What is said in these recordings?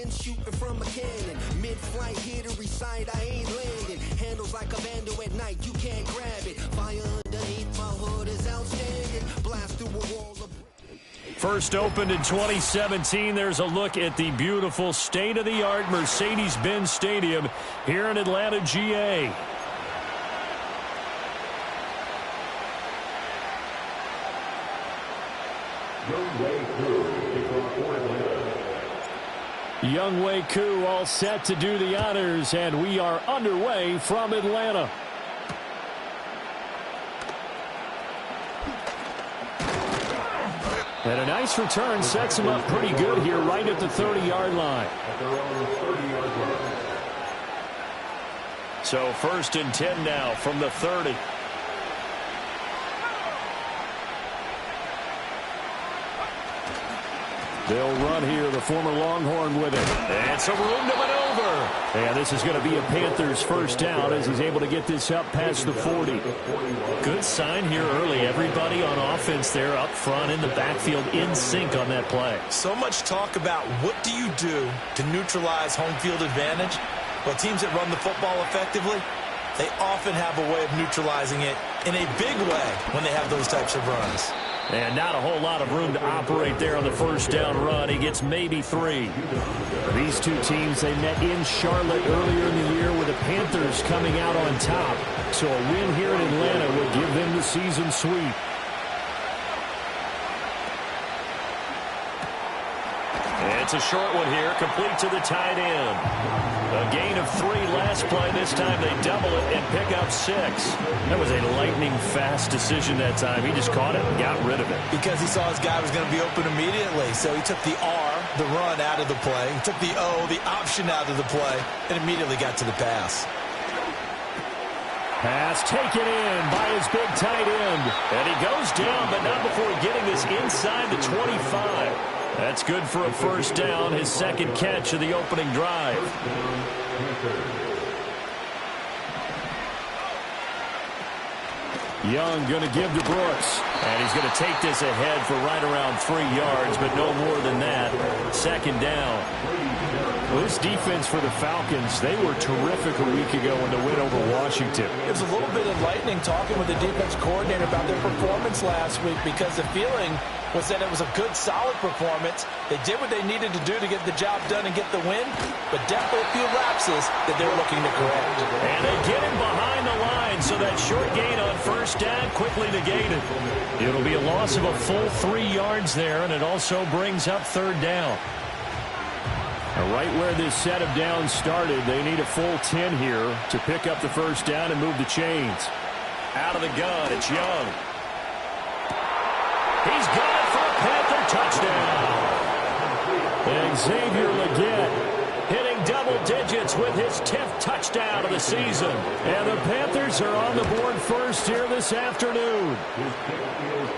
been shooting from a cannon. Mid-flight, here to recite, I ain't landing. Handles like a vandal at night, you can't grab it. Fire underneath my hood is outstanding. Blast through a wall of... First opened in 2017. There's a look at the beautiful state-of-the-art Mercedes-Benz Stadium here in Atlanta, GA. Younghoe Koo all set to do the honors, and we are underway from Atlanta. And a nice return sets him up pretty good here right at the 30-yard line. So 1st and 10 now from the 30. They'll run here, the former Longhorn with it. And some room to maneuver. And this is going to be a Panthers first down as he's able to get this up past the 40. Good sign here early. Everybody on offense there up front in the backfield in sync on that play. So much talk about what do you do to neutralize home field advantage. Well, teams that run the football effectively, they often have a way of neutralizing it in a big way when they have those types of runs. And not a whole lot of room to operate there on the first down run. He gets maybe 3. These two teams, they met in Charlotte earlier in the year with the Panthers coming out on top. So a win here in Atlanta would give them the season sweep. And it's a short one here, complete to the tight end. A gain of 3 last play. This time they double it and pick up 6. That was a lightning-fast decision that time. He just caught it and got rid of it. Because he saw his guy was going to be open immediately. So he took the R, the run, out of the play. He took the O, the option, out of the play, and immediately got to the pass. Pass taken in by his big tight end. And he goes down, but not before getting this inside the 25. That's good for a first down, his second catch of the opening drive. Young going to give to Brooks. And he's going to take this ahead for right around 3 yards, but no more than that. Second down. Well, this defense for the Falcons, they were terrific a week ago in the win over Washington. It was a little bit enlightening talking with the defense coordinator about their performance last week, because the feeling was that it was a good, solid performance. They did what they needed to do to get the job done and get the win, but definitely a few lapses that they're looking to correct. And they get him behind the line, so that short gain on first down quickly negated. It'll be a loss of a full 3 yards there, and it also brings up third down. Right where this set of downs started, they need a full 10 here to pick up the first down and move the chains. Out of the gun, it's Young. He's got it for a Panther touchdown. And Xavier Legette hitting double digits with his 10th touchdown of the season. And the Panthers are on the board first here this afternoon.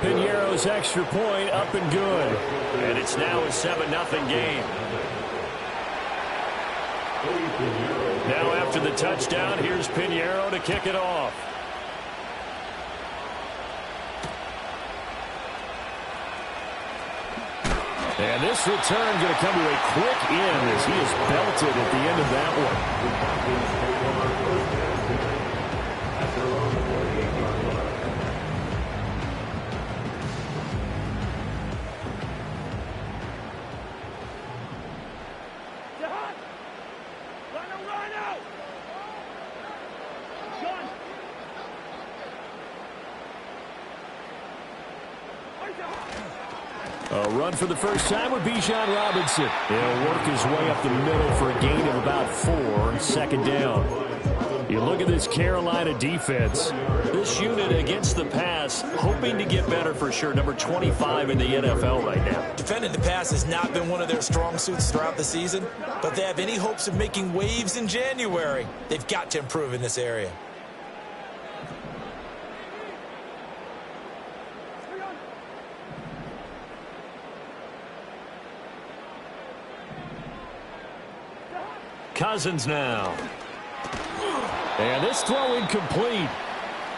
Piñeiro's extra point up and good. And it's now a 7-0 game. Now after the touchdown, here's Piñeiro to kick it off. And this return going to come to a quick end as he is belted at the end of that one. A run for the first time with Bijan Robinson. He'll work his way up the middle for a gain of about 4, second down. You look at this Carolina defense. This unit against the pass, hoping to get better for sure. Number 25 in the NFL right now. Defending the pass has not been one of their strong suits throughout the season, but they have any hopes of making waves in January. They've got to improve in this area. Cousins now. And this throw incomplete.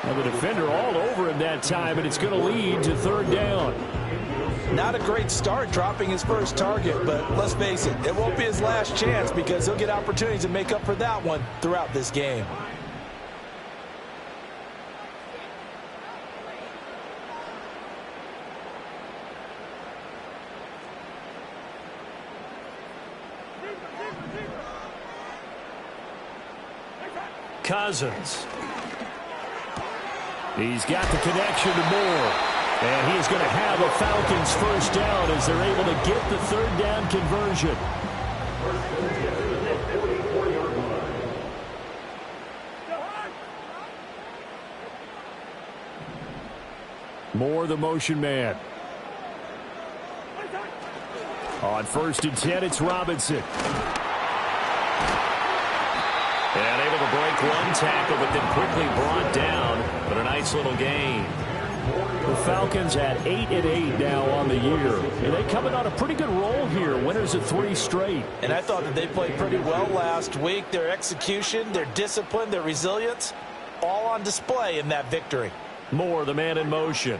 Now the defender all over him that time, and it's going to lead to third down. Not a great start dropping his first target, but let's face it, it won't be his last chance because he'll get opportunities to make up for that one throughout this game. Cousins. He's got the connection to Moore. And he is going to have a Falcons first down as they're able to get the third down conversion. Moore, the motion man. On 1st and 10, it's Robinson. And able to break one tackle, but then quickly brought down. But a nice little gain. The Falcons at 8-8 now on the year. And they coming on a pretty good roll here. Winners of 3 straight. And I thought that they played pretty well last week. Their execution, their discipline, their resilience, all on display in that victory. Moore, the man in motion.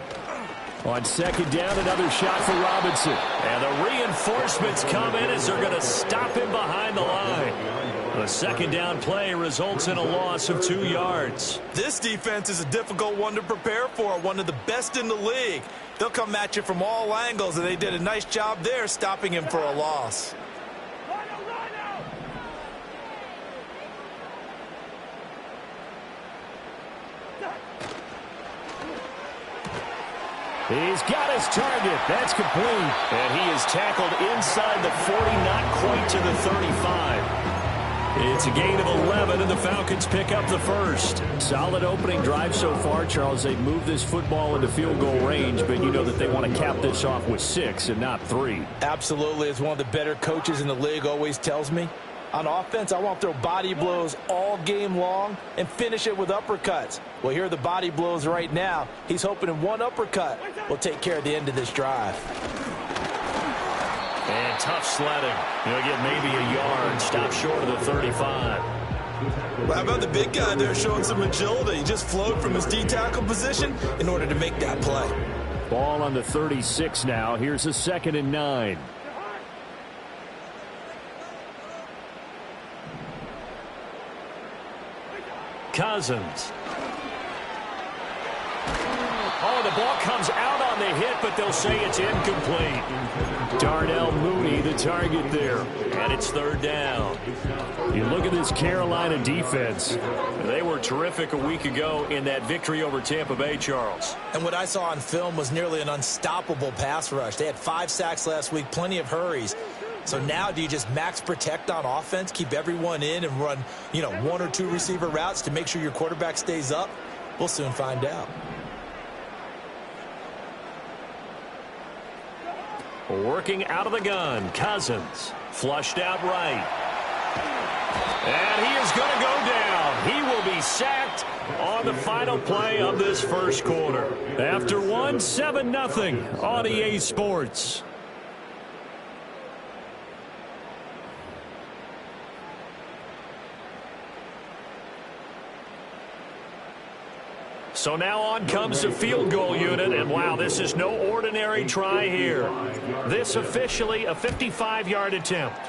On 2nd down, another shot for Robinson. And the reinforcements come in as they're going to stop him behind the line. The 2nd down play results in a loss of 2 yards. This defense is a difficult one to prepare for, one of the best in the league. They'll come at you from all angles, and they did a nice job there stopping him for a loss. He's got his target. That's complete. And he is tackled inside the 40, not quite to the 35. It's a gain of 11, and the Falcons pick up the first. Solid opening drive so far, Charles. They've moved this football into field goal range, but you know that they want to cap this off with 6 and not 3. Absolutely. As one of the better coaches in the league always tells me, on offense, I want to throw body blows all game long and finish it with uppercuts. Well, here are the body blows right now. He's hoping in one uppercut will take care of the end of this drive. And tough sledding. He'll get maybe a yard. Stop short of the 35. Well, how about the big guy there showing some agility? He just flowed from his D-tackle position in order to make that play. Ball on the 36 now. Here's a 2nd and 9. Cousins. Oh, the ball comes out on the hit, but they'll say it's incomplete. Darnell Mooney, the target there. And it's 3rd down. You look at this Carolina defense. They were terrific a week ago in that victory over Tampa Bay, Charles. And what I saw on film was nearly an unstoppable pass rush. They had 5 sacks last week, plenty of hurries. So now do you just max protect on offense, keep everyone in and run, 1 or 2 receiver routes to make sure your quarterback stays up? We'll soon find out. Working out of the gun, Cousins. Flushed out right. And he is going to go down. He will be sacked on the final play of this first quarter. After 7-0 on EA Sports. So now on comes the field goal unit, and wow, this is no ordinary try here. This officially a 55-yard attempt.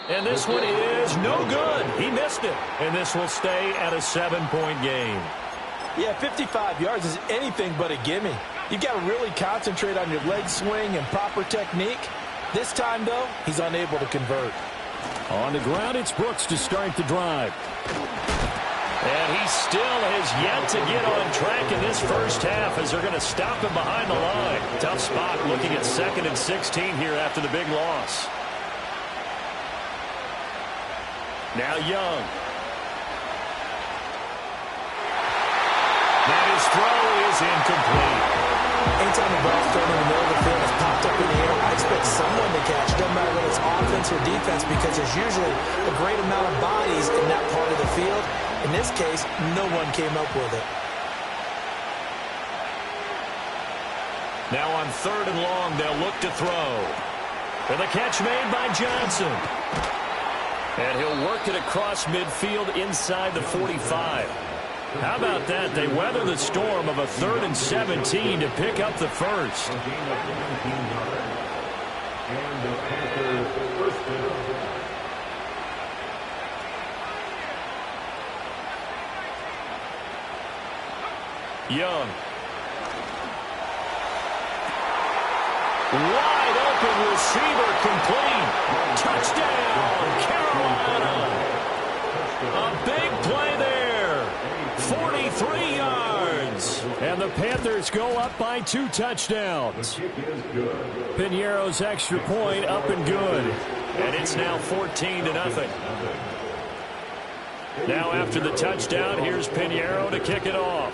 And this one is no good. He missed it. And this will stay at a 7-point game. Yeah, 55 yards is anything but a gimme. You've got to really concentrate on your leg swing and proper technique. This time, though, he's unable to convert. On the ground, it's Brooks to start the drive. And he still has yet to get on track in this first half as they're going to stop him behind the line. Tough spot looking at 2nd and 16 here after the big loss. Now Young. And his throw is incomplete. Anytime the ball's thrown in the middle of the field, it's popped up in the air, I expect someone to catch it, no matter whether it's offense or defense, because there's usually a great amount of bodies in that part of the field. In this case, no one came up with it. Now on 3rd and long, they'll look to throw. And the catch made by Johnson. And he'll work it across midfield inside the 45. How about that? They weather the storm of a 3rd and 17 to pick up the first. Young. Wide open receiver complete. Touchdown, Carolina. A big play there. 43 yards. And the Panthers go up by 2 touchdowns. Piñeiro's extra point up and good. And it's now 14-0. Now after the touchdown, here's Piñeiro to kick it off.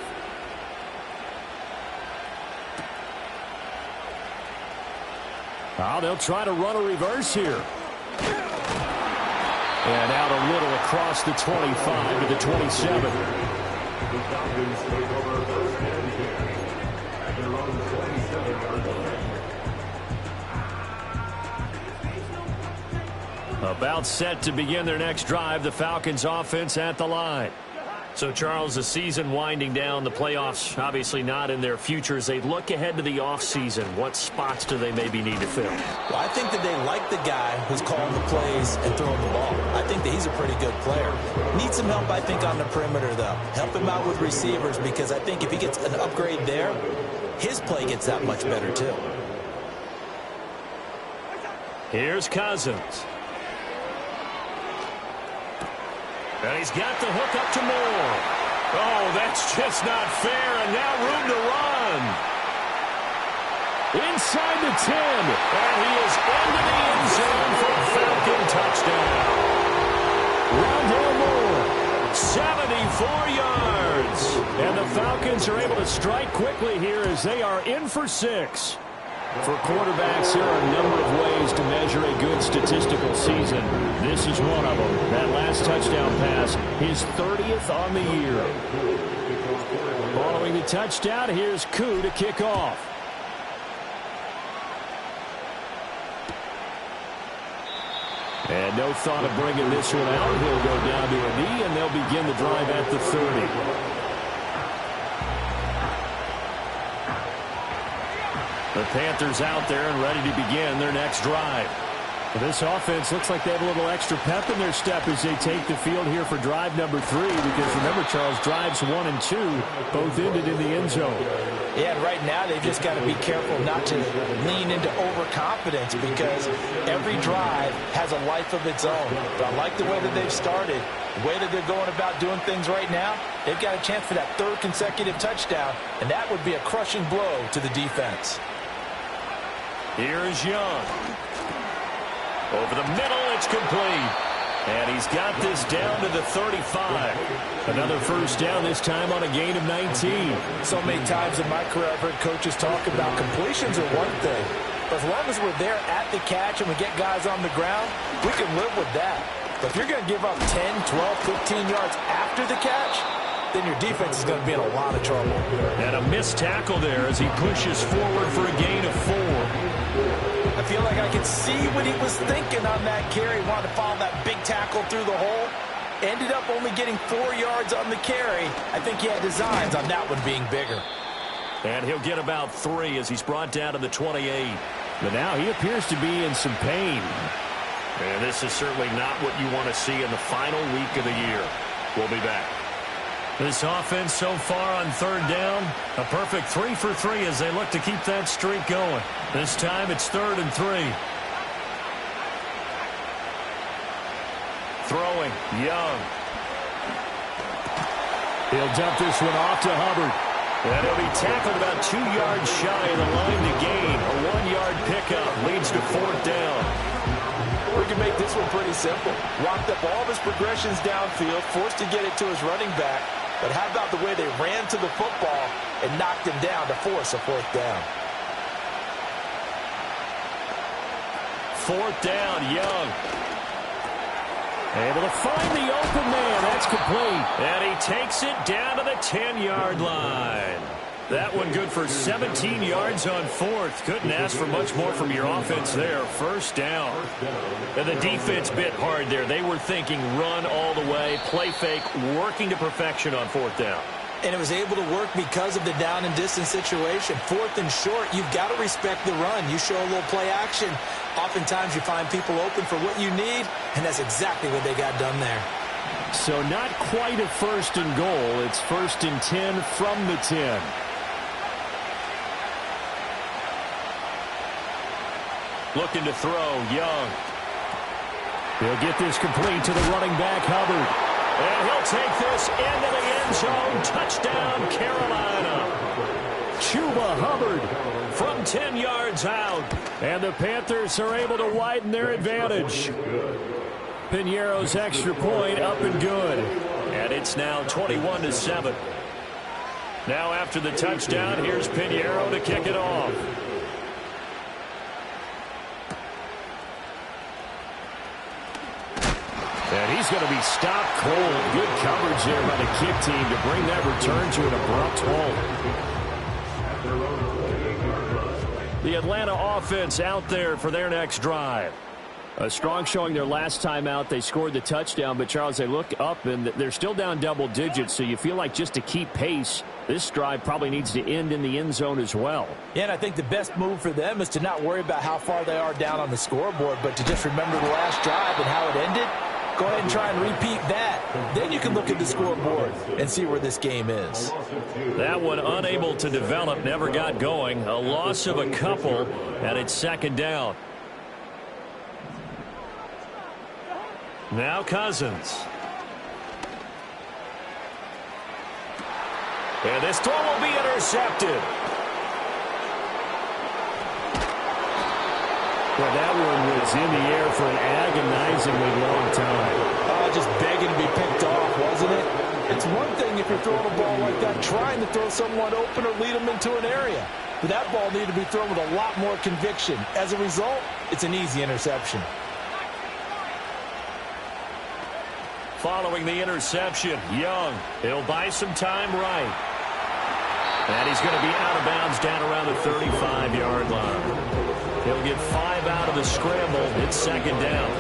They'll try to run a reverse here. And out a little across the 25 to the 27. About set to begin their next drive, the Falcons offense at the line. So, Charles, the season winding down, the playoffs obviously not in their future. As they look ahead to the offseason, what spots do they maybe need to fill? Well, I think that they like the guy who's calling the plays and throwing the ball. I think that he's a pretty good player. Needs some help, I think, on the perimeter, though. Help him out with receivers, because I think if he gets an upgrade there, his play gets that much better, too. Here's Cousins. And he's got the hook up to Moore. Oh, that's just not fair, and now room to run. Inside the 10, and he is into the end zone for a Falcon touchdown. Rondale Moore, 74 yards. And the Falcons are able to strike quickly here as they are in for 6. For quarterbacks, there are a number of ways to measure a good statistical season. This is one of them. That last touchdown pass, his 30th on the year. Following the touchdown, here's Koo to kick off. And no thought of bringing this one out. He'll go down to a knee, and they'll begin the drive at the 30. The Panthers out there and ready to begin their next drive. Well, this offense looks like they have a little extra pep in their step as they take the field here for drive number 3, because remember, Charles, drives 1 and 2 both ended in the end zone. Yeah, and right now they've just got to be careful not to lean into overconfidence, because every drive has a life of its own. But I like the way that they've started, the way that they're going about doing things right now. They've got a chance for that 3rd consecutive touchdown, and that would be a crushing blow to the defense. Here is Young. Over the middle, it's complete. And he's got this down to the 35. Another first down, this time on a gain of 19. So many times in my career, I've heard coaches talk about completions are one thing. But as long as we're there at the catch and we get guys on the ground, we can live with that. But if you're going to give up 10, 12, 15 yards after the catch, then your defense is going to be in a lot of trouble. And a missed tackle there as he pushes forward for a gain of 4. I feel like I could see what he was thinking on that carry. Wanted to follow that big tackle through the hole. Ended up only getting 4 yards on the carry. I think he had designs on that one being bigger. And he'll get about 3 as he's brought down to the 28. But now he appears to be in some pain. And this is certainly not what you want to see in the final week of the year. We'll be back. This offense so far on 3rd down, a perfect 3 for 3 as they look to keep that streak going. This time it's 3rd and 3. Throwing, Young. He'll dump this one off to Hubbard. And he'll be tackled about 2 yards shy of the line to gain. A 1-yard pickup leads to 4th down. We can make this one pretty simple. Walked up all of his progressions downfield, forced to get it to his running back. But how about the way they ran to the football and knocked him down to force a 4th down? 4th down, Young. Able to find the open man. That's complete. And he takes it down to the 10-yard line. That one good for 17 yards on fourth. Couldn't ask for much more from your offense there. First down. And the defense bit hard there. They were thinking run all the way, play fake, working to perfection on fourth down. And it was able to work because of the down and distance situation. Fourth and short, you've got to respect the run. You show a little play action. Oftentimes you find people open for what you need, and that's exactly what they got done there. So not quite a first and goal. It's first and 10 from the 10. Looking to throw, Young. He'll get this complete to the running back, Hubbard. And he'll take this into the end zone. Touchdown, Carolina. Chuba Hubbard from 10 yards out. And the Panthers are able to widen their advantage. Piñeiro's extra point up and good. And it's now 21-7. Now after the touchdown, here's Piñeiro to kick it off. And he's going to be stopped cold. Good coverage there by the kick team to bring that return to an abrupt halt. The Atlanta offense out there for their next drive. A strong showing their last time out. They scored the touchdown, but, Charles, they look up, and they're still down double digits, so you feel like just to keep pace, this drive probably needs to end in the end zone as well. Yeah, and I think the best move for them is to not worry about how far they are down on the scoreboard, but to just remember the last drive and how it ended. Go ahead and try and repeat that. Then you can look at the scoreboard and see where this game is. That one unable to develop, never got going. A loss of a couple, and it's second down. Now Cousins. And this throw will be intercepted. Well, that one was in the air for an agonizingly long time. Just begging to be picked off, wasn't it? It's one thing if you're throwing a ball like that, trying to throw someone open or lead them into an area. But that ball needed to be thrown with a lot more conviction. As a result, it's an easy interception. Following the interception, Young. He'll buy some time right. And he's going to be out of bounds down around the 35-yard line. He'll get 5 out of the scramble. It's second down.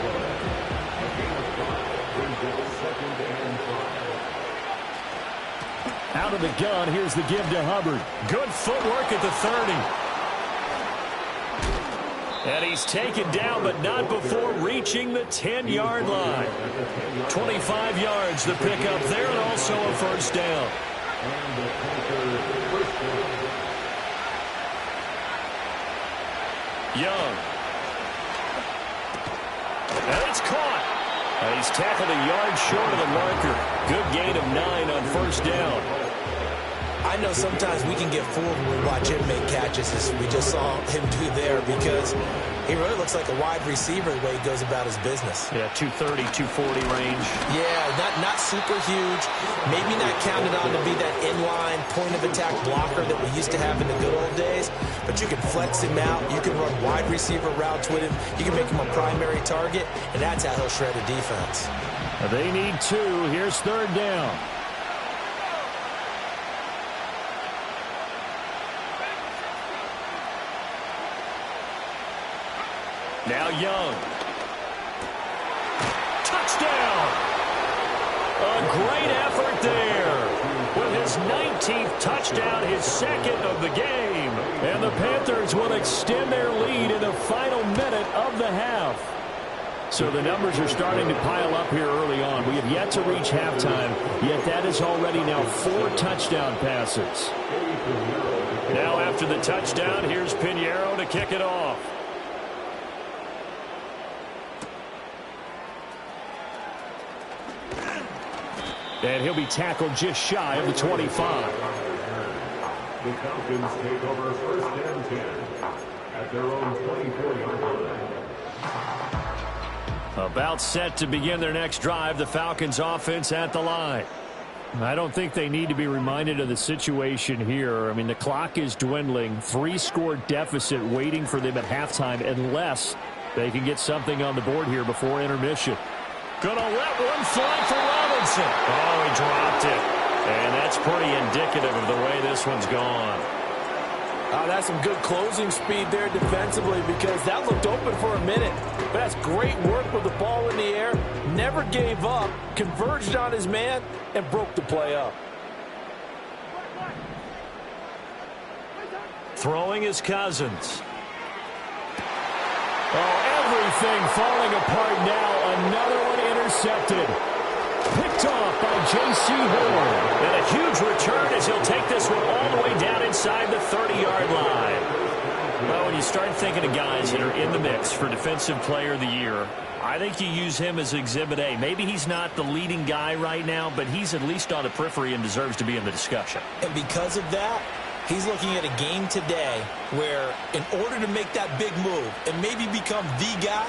Out of the gun, here's the give to Hubbard. Good footwork at the 30. And he's taken down, but not before reaching the 10-yard line. 25 yards to pick up there, and also a first down. Young. And it's caught. And he's tackled a yard short of the marker. Good gain of 9 on first down. I know sometimes we can get fooled when we watch him make catches, as we just saw him do there, because he really looks like a wide receiver the way he goes about his business. Yeah, 230, 240 range. Yeah, not super huge. Maybe not counted on to be that inline point-of-attack blocker that we used to have in the good old days, but you can flex him out. You can run wide receiver routes with him. You can make him a primary target, and that's how he'll shred a defense. They need 2. Here's third down. Now Young. Touchdown! A great effort there. With his 19th touchdown, his second of the game. And the Panthers will extend their lead in the final minute of the half. So the numbers are starting to pile up here early on. We have yet to reach halftime, yet that is already now 4 touchdown passes. Now after the touchdown, here's Piñeiro to kick it off. And he'll be tackled just shy of the 25. The Falcons take over first and 10 at their own 24-yard line. About set to begin their next drive, the Falcons offense at the line. I don't think they need to be reminded of the situation here. I mean, the clock is dwindling. 3-score deficit waiting for them at halftime unless they can get something on the board here before intermission. Gonna let one fly for Robinson. Oh, he dropped it. And that's pretty indicative of the way this one's gone. Oh, that's some good closing speed there defensively because that looked open for a minute. But that's great work with the ball in the air. Never gave up, converged on his man, and broke the play up. Throwing his Cousins. Oh, everything falling apart now. Another one intercepted. Picked off by J.C. Horn. And a huge return as he'll take this one all the way down inside the 30-yard line. Well, when you start thinking of guys that are in the mix for Defensive Player of the Year, I think you use him as Exhibit A. Maybe he's not the leading guy right now, but he's at least on the periphery and deserves to be in the discussion. And because of that, he's looking at a game today where in order to make that big move and maybe become the guy,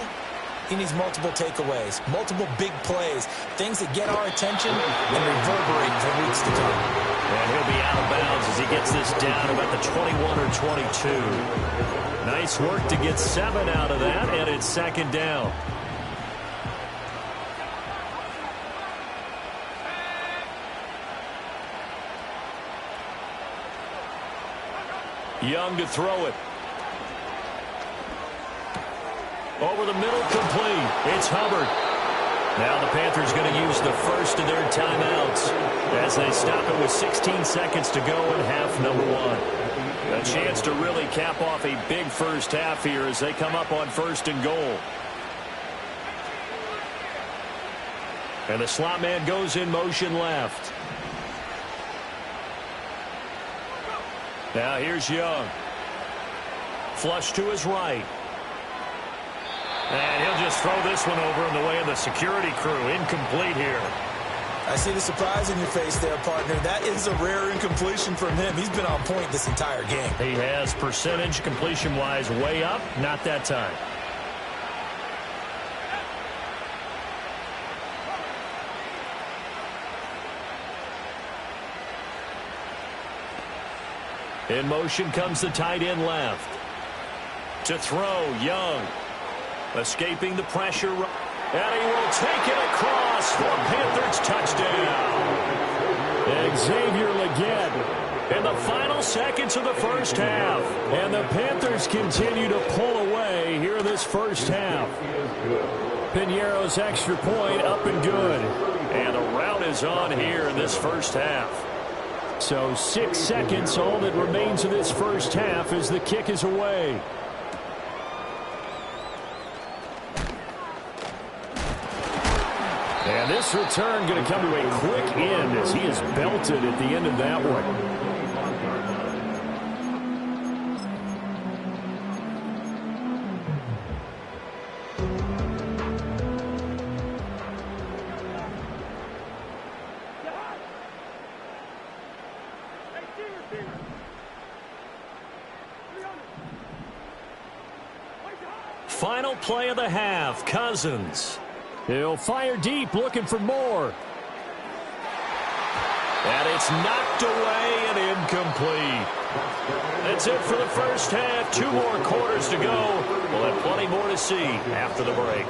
he needs multiple takeaways, multiple big plays, things that get our attention and reverberate for weeks to come. And he'll be out of bounds as he gets this down about the 21 or 22. Nice work to get 7 out of that, and it's second down. Young to throw it. Over the middle, complete. It's Hubbard. Now the Panthers going to use the first of their timeouts as they stop it with 16 seconds to go in half number 1. A chance to really cap off a big first half here as they come up on 1st and goal. And the slot man goes in motion left. Now here's Young. Flush to his right. And he'll just throw this one over in the way of the security crew. Incomplete here. I see the surprise in your face there, partner. That is a rare incompletion from him. He's been on point this entire game. He has percentage completion-wise way up. Not that time. In motion comes the tight end left. To throw, Young. Escaping the pressure. And he will take it across for Panthers touchdown. Xavier Legette in the final seconds of the first half. And the Panthers continue to pull away here in this first half. Piñeiro's extra point up and good. And the rout is on here in this first half. So 6 seconds, all that remains of this first half as the kick is away. And this return going to come to a quick end as he is belted at the end of that one. Final play of the half, Cousins. He'll fire deep, looking for more. And it's knocked away and incomplete. That's it for the first half. 2 more quarters to go. We'll have plenty more to see after the break.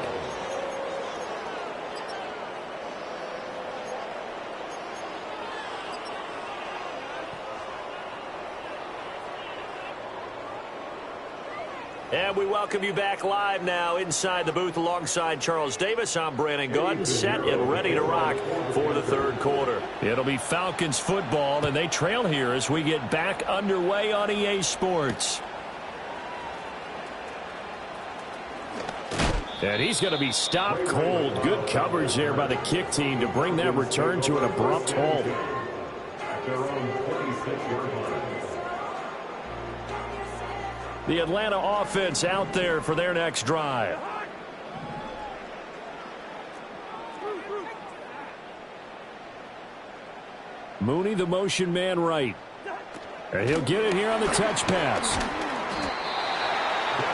And we welcome you back live now inside the booth alongside Charles Davis. I'm Brandon Gaudin, set and ready to rock for the third quarter. It'll be Falcons football, and they trail here as we get back underway on EA Sports. And he's going to be stopped cold. Good coverage there by the kick team to bring that return to an abrupt halt. At their own 26-yard line. The Atlanta offense out there for their next drive. Mooney, the motion man right. And he'll get it here on the touch pass.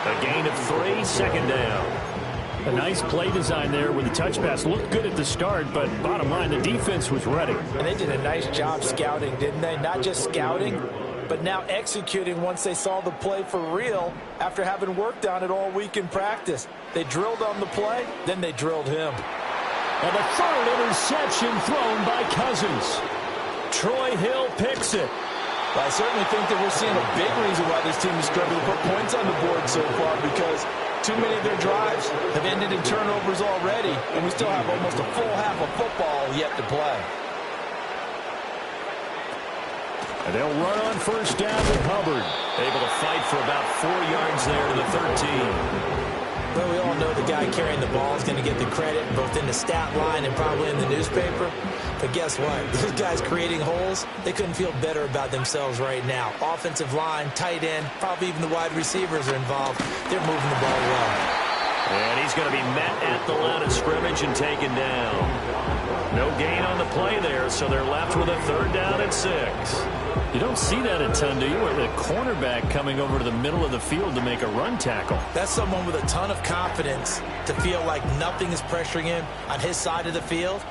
A gain of 3, second down. A nice play design there with the touch pass. Looked good at the start, but bottom line, the defense was ready. And they did a nice job scouting, didn't they? Not just scouting, but now executing once they saw the play for real after having worked on it all week in practice. They drilled on the play, then they drilled him. And the third interception thrown by Cousins. Troy Hill picks it. Well, I certainly think that we're seeing a big reason why this team is struggling to put points on the board so far, because too many of their drives have ended in turnovers already, and we still have almost a full half of football yet to play. And they'll run on first down with Hubbard. Able to fight for about 4 yards there to the 13. Well, we all know the guy carrying the ball is going to get the credit both in the stat line and probably in the newspaper. But guess what? Those guys creating holes, they couldn't feel better about themselves right now. Offensive line, tight end, probably even the wide receivers are involved. They're moving the ball well. And he's going to be met at the line of scrimmage and taken down. No gain on the play there, so they're left with a 3rd down and 6. You don't see that a ton, do you? Where the cornerback coming over to the middle of the field to make a run tackle. That's someone with a ton of confidence to feel like nothing is pressuring him on his side of the field.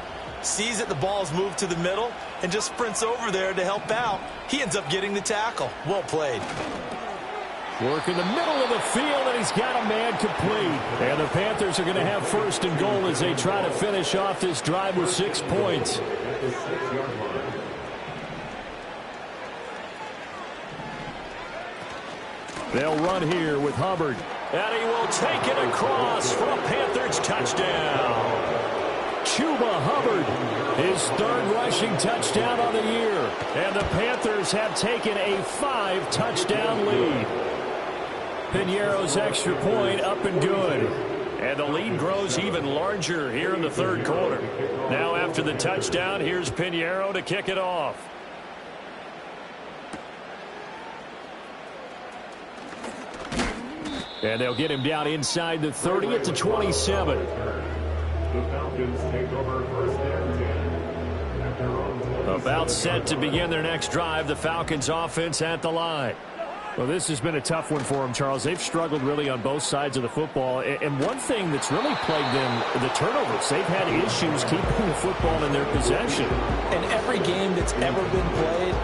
Sees that the ball is moved to the middle and just sprints over there to help out. He ends up getting the tackle. Well played. Work in the middle of the field, and he's got a man complete. And the Panthers are going to have 1st and goal as they try to finish off this drive with 6 points. They'll run here with Hubbard. And he will take it across for a Panthers touchdown. Chuba Hubbard, his 3rd rushing touchdown on the year. And the Panthers have taken a 5-touchdown lead. Piñeiro's extra point up and good. And the lead grows even larger here in the 3rd quarter. Now after the touchdown, here's Piñeiro to kick it off. And they'll get him down inside the 30 at the 27. The Falcons take over 1st and 10 at their own 27. About set to begin their next drive, the Falcons offense at the line. Well, this has been a tough one for them, Charles. They've struggled really on both sides of the football. And one thing that's really plagued them, the turnovers. They've had issues keeping the football in their possession. In every game that's ever been played,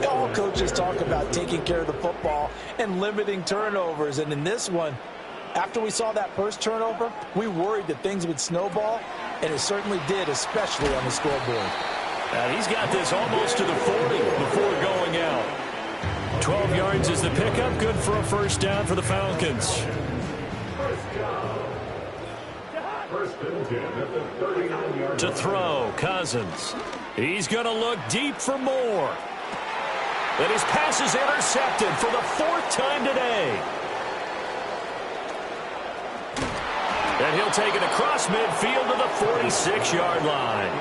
all coaches talk about taking care of the football and limiting turnovers. And in this one, after we saw that first turnover, we worried that things would snowball, and it certainly did, especially on the scoreboard. And he's got this almost to the 40 before going out. 12 yards is the pickup. Good for a 1st down for the Falcons. 1st and 10 at the 39-yard To throw, Cousins. He's going to look deep for more. And his pass is intercepted for the 4th time today. And he'll take it across midfield to the 46-yard line.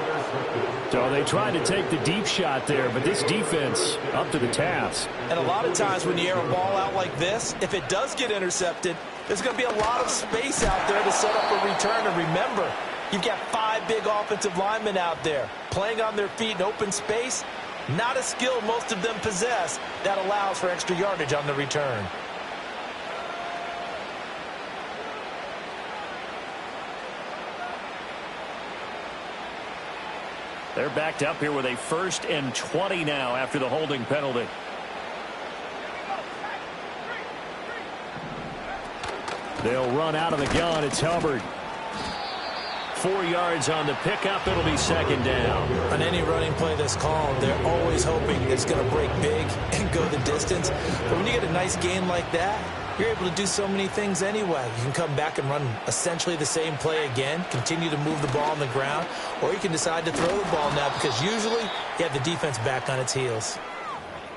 So they tried to take the deep shot there, but this defense up to the task. And a lot of times when you air a ball out like this, if it does get intercepted, there's going to be a lot of space out there to set up a return. And remember, you've got 5 big offensive linemen out there playing on their feet in open space. Not a skill most of them possess that allows for extra yardage on the return. They're backed up here with a 1st and 20 now after the holding penalty. They'll run out of the gun. It's Hubbard. 4 yards on the pickup. It'll be 2nd down. On any running play that's called, they're always hoping it's going to break big and go the distance. But when you get a nice gain like that, you're able to do so many things anyway. You can come back and run essentially the same play again, continue to move the ball on the ground, or you can decide to throw the ball now because usually you have the defense back on its heels.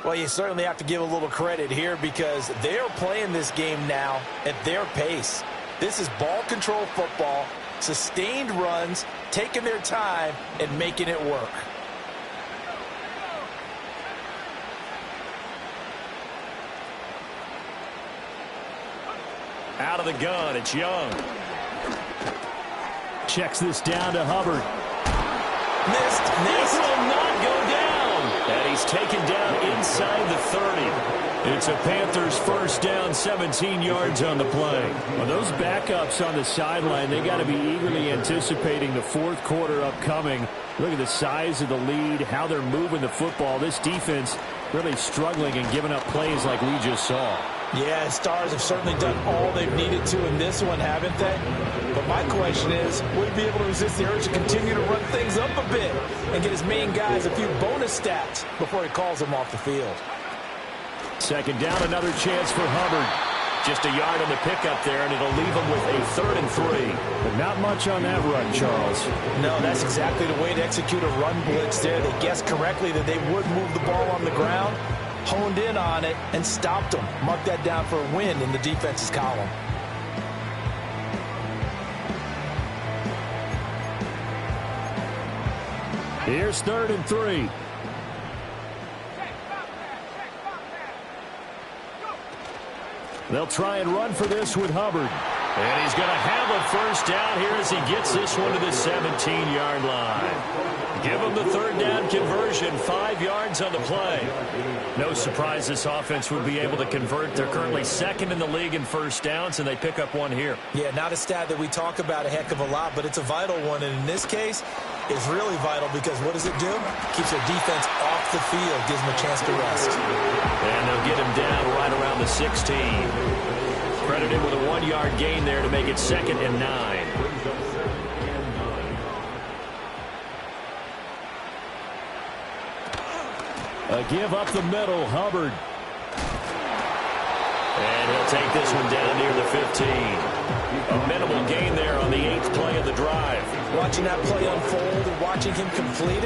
Well, you certainly have to give a little credit here because they're playing this game now at their pace. This is ball control football, sustained runs, taking their time and making it work. Out of the gun, it's Young. Checks this down to Hubbard. Missed. This will not go down. And he's taken down inside the 30. It's a Panthers 1st down, 17 yards on the play. Well, those backups on the sideline, they got to be eagerly anticipating the 4th quarter upcoming. Look at the size of the lead, how they're moving the football. This defense really struggling and giving up plays like we just saw. Yeah, Stars have certainly done all they've needed to in this one, haven't they? But my question is, will he be able to resist the urge to continue to run things up a bit and get his main guys a few bonus stats before he calls them off the field? Second down, another chance for Hubbard. Just a yard on the pickup there, and it'll leave him with a 3rd and 3. But not much on that run, Charles. No, that's exactly the way to execute a run blitz there. They guessed correctly that they would move the ball on the ground, honed in on it, and stopped them. Mark that down for a win in the defense's column. Here's 3rd and 3. They'll try and run for this with Hubbard. And he's going to have a first down here as he gets this one to the 17-yard line. Give him the 3rd down conversion, 5 yards on the play. No surprise this offense would be able to convert. They're currently 2nd in the league in first downs, and they pick up one here. Yeah, not a stat that we talk about a heck of a lot, but it's a vital one. And in this case, it's really vital because what does it do? Keeps their defense off the field, gives them a chance to rest. And they'll get him down right around the 16. Credited with a 1-yard gain there to make it 2nd and 9. A give up the middle, Hubbard. And he'll take this one down near the 15. A minimal gain there on the 8th play of the drive. Watching that play unfold and watching him complete it.